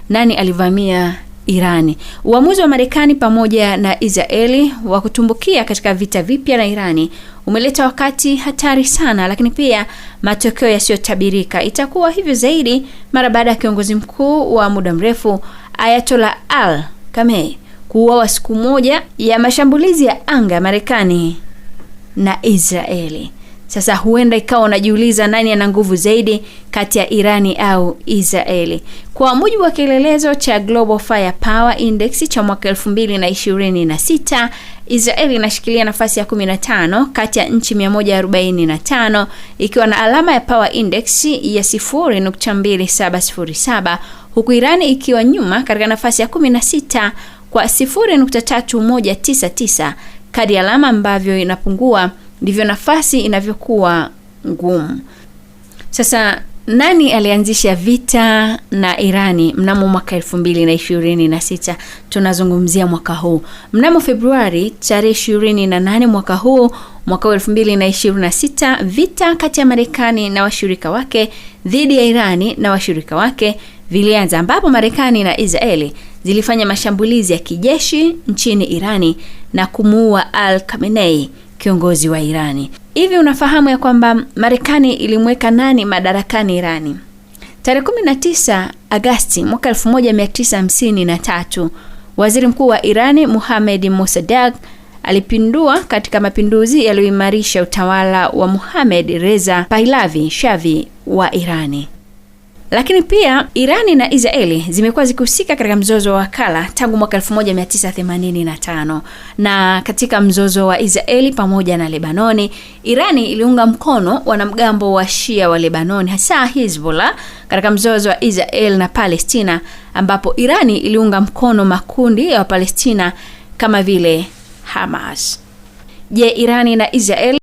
nani alivamia Irani. Uamuzi wa Marekani pamoja na Israeli wa kutumbukia katika vita vipya na Irani umeleta wakati hatari sana, lakini pia matokeo yasiyotabirika. Itakuwa hivyo zaidi mara baada ya kiongozi mkuu wa muda mrefu Ayatollah Ali Khamenei kuuawa siku moja ya mashambulizi ya anga ya Marekani na Israeli. Sasa huenda ikawa unajiuliza nani ana nguvu zaidi kati ya Irani au Israeli. Kwa mujibu wa kielelezo cha Global Firepower Index cha mwaka 2026, Israeli inashikilia nafasi ya 15 kati ya nchi 145 ikiwa na alama ya Power Index ya 0.2707, huku Irani ikiwa nyuma katika nafasi ya 16 kwa 0.3199. Kadri alama ambavyo inapungua ndivyo nafasi inavyokuwa ngumu. Sasa nani alianzisha vita na Irani mnamo mwaka 2026? Tunazungumzia mwaka huu. Mnamo Februari tarehe 28 mwaka huu, mwaka 2026, vita kati ya Marekani na washirika wake dhidi ya Irani na washirika wake vilianza, ambapo Marekani na Israeli zilifanya mashambulizi ya kijeshi nchini Irani na kumuua Ali Khamenei, kiongozi wa Irani. Hivi unafahamu ya kwamba Marekani ilimweka nani madarakani Irani? Tarehe 19 Agosti mwaka 1953, waziri mkuu wa Irani Mohammad Mossadegh alipindua katika mapinduzi yaliyoimarisha utawala wa Mohammad Reza Pahlavi Shavi wa Irani. Lakini pia Irani na Israeli zimekuwa zikihusika katika mzozo wa wakala tangu mwaka 1985. Na katika mzozo wa Israeli pamoja na Lebanoni, Irani iliunga mkono wanamgambo wa Shia wa Lebanoni, hasa Hezbollah, katika mzozo wa Israeli na Palestina, ambapo Irani iliunga mkono makundi ya Palestina kama vile Hamas. Je, Irani na Israeli